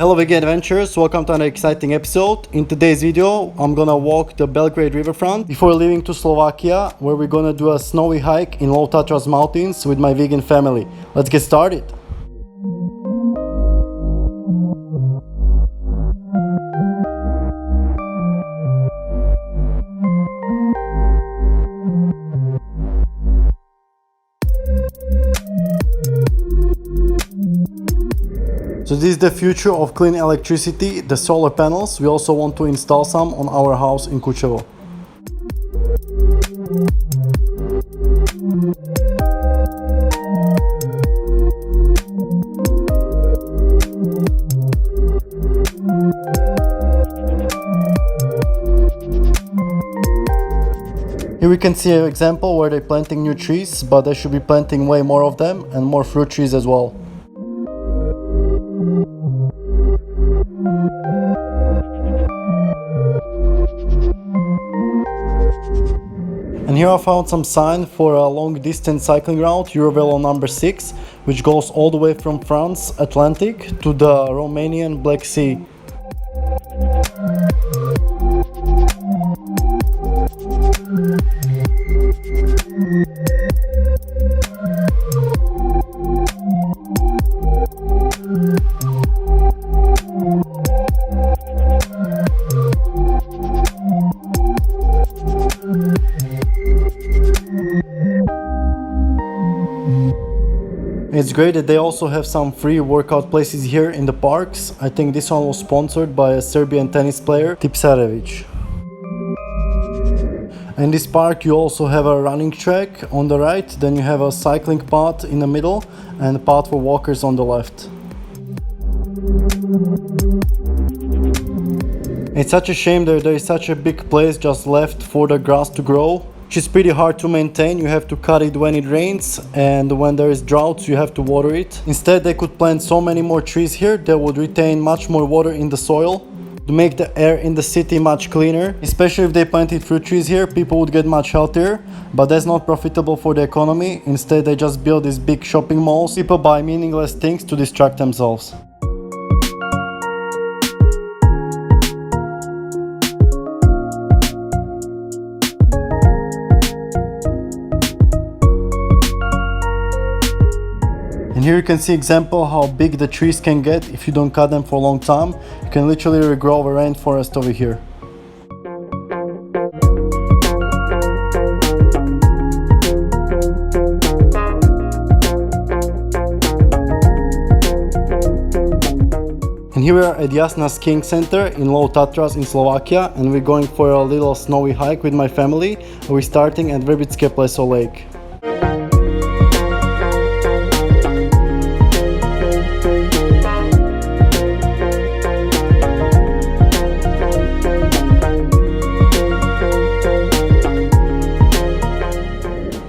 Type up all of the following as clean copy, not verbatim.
Hello vegan adventurers, welcome to another exciting episode. In today's video, I'm gonna walk the Belgrade riverfront before leaving to Slovakia, where we're gonna do a snowy hike in low Tatras mountains with my vegan family. Let's get started. So this is the future of clean electricity, the solar panels. We also want to install some on our house in Kučevo. Here we can see an example where they're planting new trees, but they should be planting way more of them and more fruit trees as well. And here I found some sign for a long distance cycling route, Eurovelo number 6, which goes all the way from France Atlantic to the Romanian Black Sea. It's great that they also have some free workout places here in the parks. I think this one was sponsored by a Serbian tennis player, Tipsarevic. In this park you also have a running track on the right, then you have a cycling path in the middle and a path for walkers on the left. It's such a shame that there is such a big place just left for the grass to grow. Which is pretty hard to maintain. You have to cut it when it rains, and when there is droughts you have to water it. Instead they could plant so many more trees here that would retain much more water in the soil to make the air in the city much cleaner. Especially if they planted fruit trees here, people would get much healthier, but that's not profitable for the economy. Instead they just build these big shopping malls. People buy meaningless things to distract themselves. And here you can see example how big the trees can get if you don't cut them for a long time. You can literally regrow a rainforest over here. And here we are at Jasna Skiing Center in Low Tatras in Slovakia, and we're going for a little snowy hike with my family. We're starting at Verbitské Pleso Lake.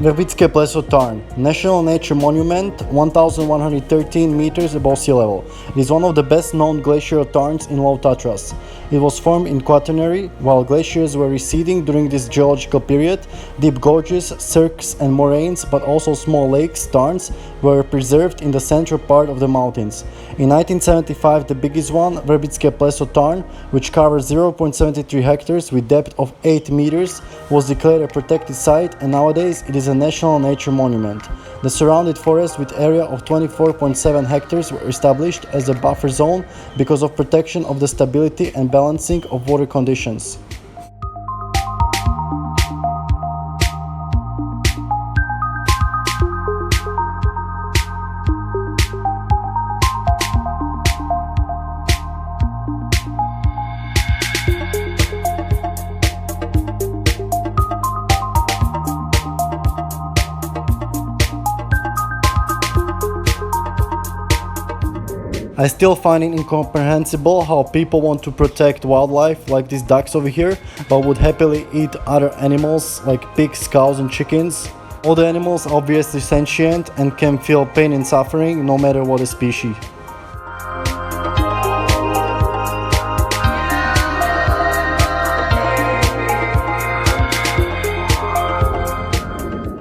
Verbitské Pleso Tarn, National Nature Monument, 1113 meters above sea level. It is one of the best known glacial tarns in Low Tatras. It was formed in Quaternary while glaciers were receding during this geological period. Deep gorges, cirques and moraines, but also small lakes, tarns, were preserved in the central part of the mountains. In 1975, the biggest one, Verbitské Pleso Tarn, which covers 0.73 hectares with depth of 8 meters, was declared a protected site, and nowadays it is a National Nature Monument. The surrounded forest with area of 24.7 hectares were established as a buffer zone because of protection of the stability and balancing of water conditions. I still find it incomprehensible how people want to protect wildlife like these ducks over here, but would happily eat other animals like pigs, cows and chickens. All the animals are obviously sentient and can feel pain and suffering no matter what the species.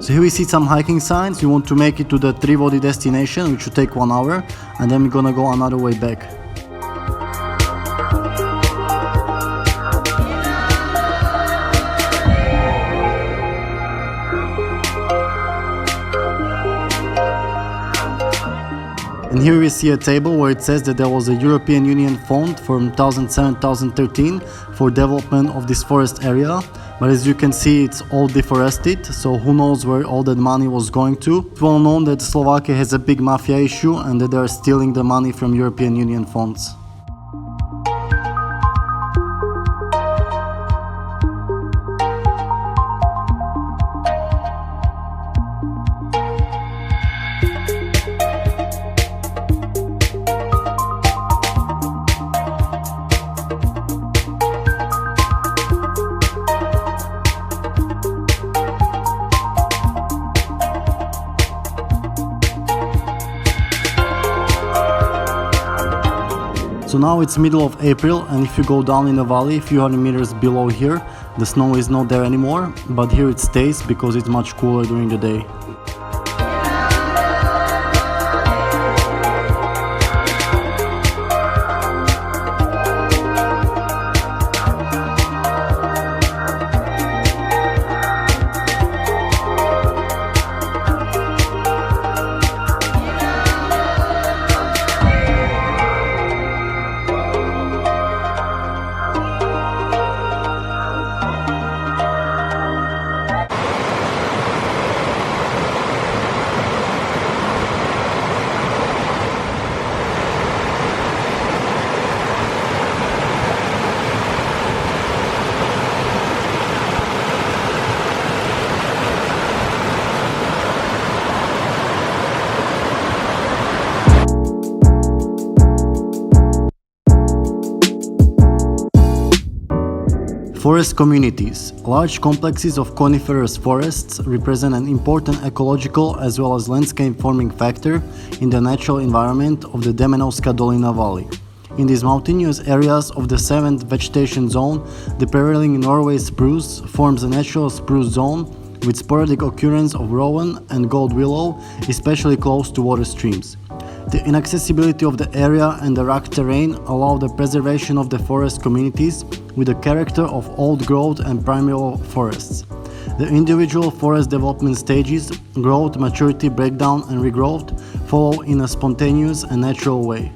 So here we see some hiking signs. We want to make it to the Trivody destination, which should take 1 hour, and then we're gonna go another way back. And here we see a table where it says that there was a European Union fund from 2007-2013 for development of this forest area. But as you can see, it's all deforested, so who knows where all that money was going to. It's well known that Slovakia has a big mafia issue and that they are stealing the money from European Union funds. So now it's middle of April, and if you go down in the valley a few hundred meters below here, the snow is not there anymore, but here it stays because it's much cooler during the day. Forest communities. Large complexes of coniferous forests represent an important ecological as well as landscape-forming factor in the natural environment of the Demenovská dolina Valley. In these mountainous areas of the 7th vegetation zone, the prevailing Norway spruce forms a natural spruce zone with sporadic occurrence of rowan and gold willow, especially close to water streams. The inaccessibility of the area and the rugged terrain allow the preservation of the forest communities with the character of old growth and primeval forests. The individual forest development stages, growth, maturity, breakdown, and regrowth, follow in a spontaneous and natural way.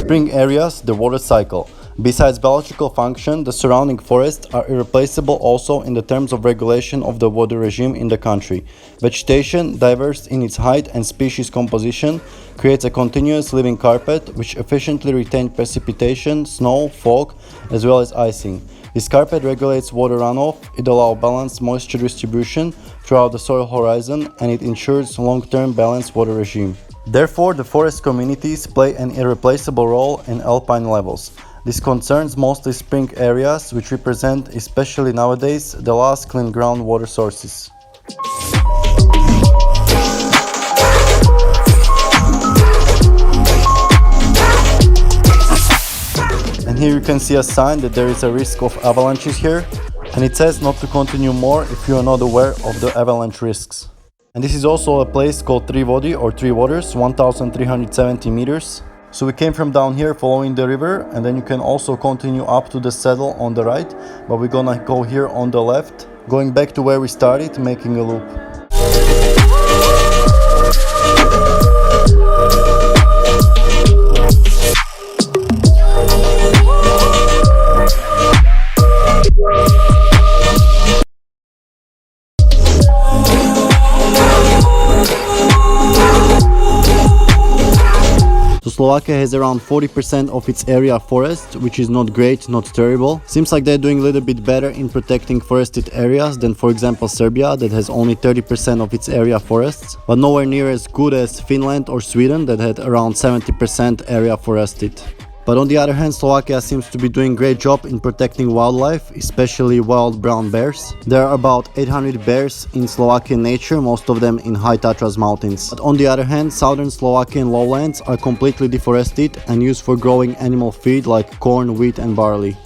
Spring areas, the water cycle. Besides biological function, the surrounding forests are irreplaceable also in the terms of regulation of the water regime in the country. Vegetation, diverse in its height and species composition, creates a continuous living carpet which efficiently retains precipitation, snow, fog, as well as icing. This carpet regulates water runoff, it allows balanced moisture distribution throughout the soil horizon, and it ensures long-term balanced water regime. Therefore, the forest communities play an irreplaceable role in alpine levels. This concerns mostly spring areas, which represent, especially nowadays, the last clean groundwater sources. And here you can see a sign that there is a risk of avalanches here, and it says not to continue more if you are not aware of the avalanche risks. And this is also a place called Three Vody or Three Waters, 1370 meters. So we came from down here following the river, and then you can also continue up to the saddle on the right, but we're gonna go here on the left, going back to where we started, making a loop. Slovakia has around 40% of its area forest, which is not great, not terrible. Seems like they're doing a little bit better in protecting forested areas than, for example, Serbia, that has only 30% of its area forests, but nowhere near as good as Finland or Sweden, that had around 70% area forested. But on the other hand, Slovakia seems to be doing a great job in protecting wildlife, especially wild brown bears. There are about 800 bears in Slovakian nature, most of them in high Tatras mountains. But on the other hand, southern Slovakian lowlands are completely deforested and used for growing animal feed like corn, wheat and barley.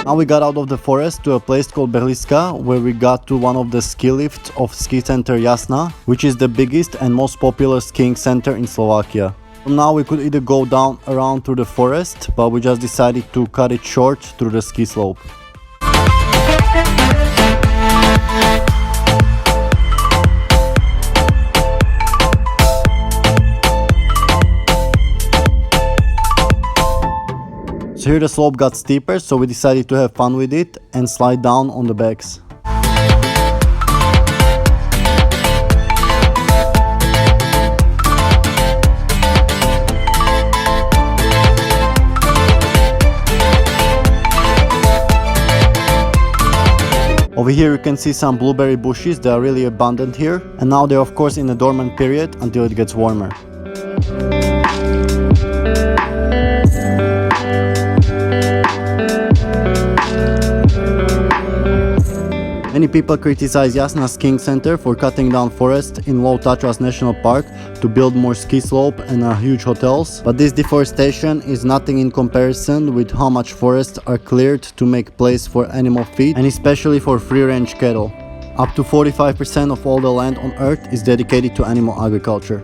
Now we got out of the forest to a place called Berliska, where we got to one of the ski lifts of ski center Jasna, which is the biggest and most popular skiing center in Slovakia. From now we could either go down around through the forest, but we just decided to cut it short through the ski slope. So here the slope got steeper, so we decided to have fun with it and slide down on the backs. Over here you can see some blueberry bushes, they are really abundant here, and now they're of course in a dormant period until it gets warmer. Many people criticize Jasna Skiing Center for cutting down forest in Low Tatras National Park to build more ski slope and huge hotels, but this deforestation is nothing in comparison with how much forests are cleared to make place for animal feed and especially for free-range cattle. Up to 45% of all the land on earth is dedicated to animal agriculture.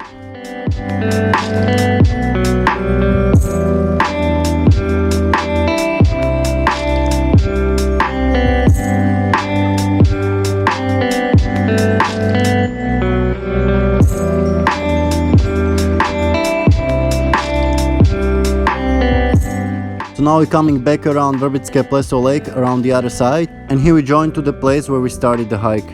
So now we're coming back around Verbitské Pleso Lake around the other side, and here we join to the place where we started the hike.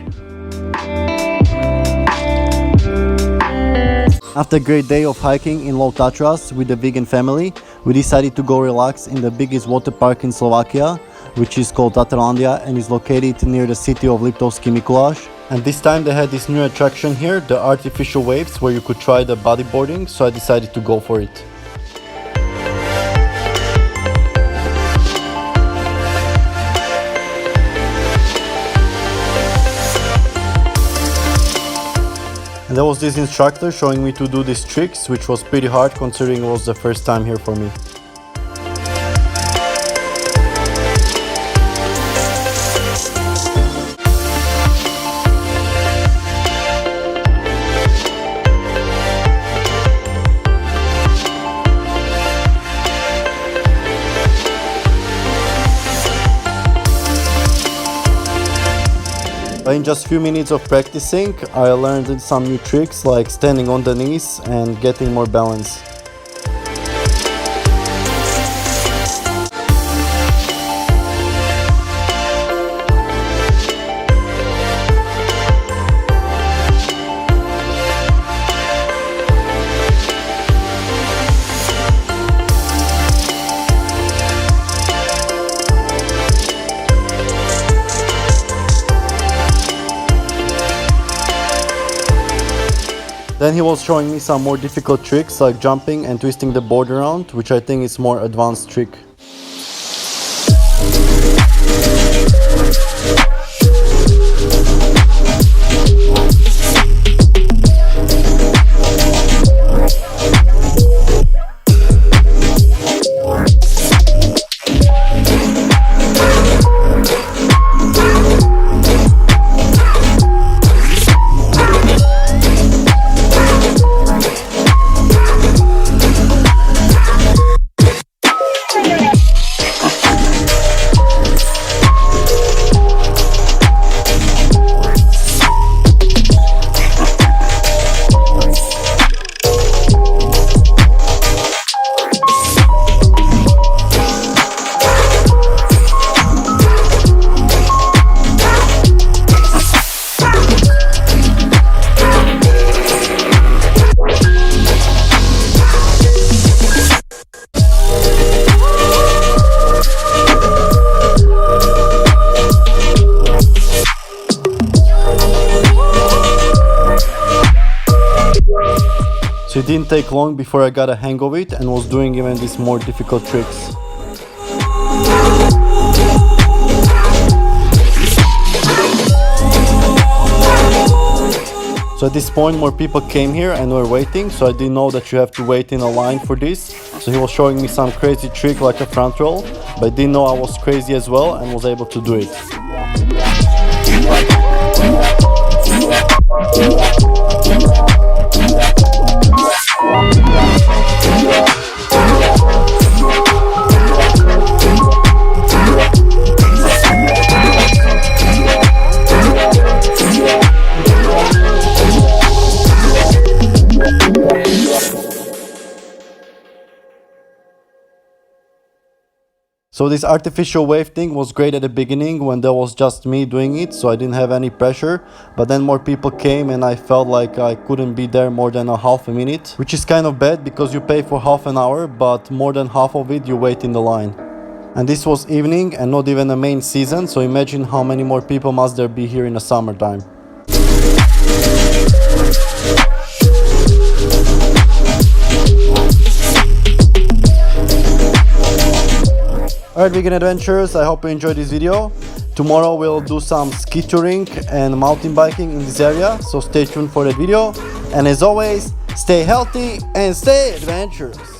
After a great day of hiking in Low Tatras with the vegan family, we decided to go relax in the biggest water park in Slovakia, which is called Tatralandia and is located near the city of Liptovský Mikuláš. And this time they had this new attraction here, the artificial waves, where you could try the bodyboarding, so I decided to go for it. And there was this instructor showing me to do these tricks, which was pretty hard considering it was the first time here for me. In just few minutes of practicing, I learned some new tricks like standing on the knees and getting more balance. Then he was showing me some more difficult tricks like jumping and twisting the board around, which I think is more advanced trick. So it didn't take long before I got a hang of it and was doing even these more difficult tricks. So at this point more people came here and were waiting, so I didn't know that you have to wait in a line for this. So he was showing me some crazy trick like a front roll, but I didn't know I was crazy as well and was able to do it. So this artificial wave thing was great at the beginning when there was just me doing it, so I didn't have any pressure, but then more people came and I felt like I couldn't be there more than a half a minute, which is kind of bad because you pay for half an hour, but more than half of it you wait in the line. And this was evening and not even a main season, so imagine how many more people must there be here in the summertime. Alright vegan adventurers, I hope you enjoyed this video. Tomorrow we'll do some ski touring and mountain biking in this area, so stay tuned for that video. And as always, stay healthy and stay adventurous.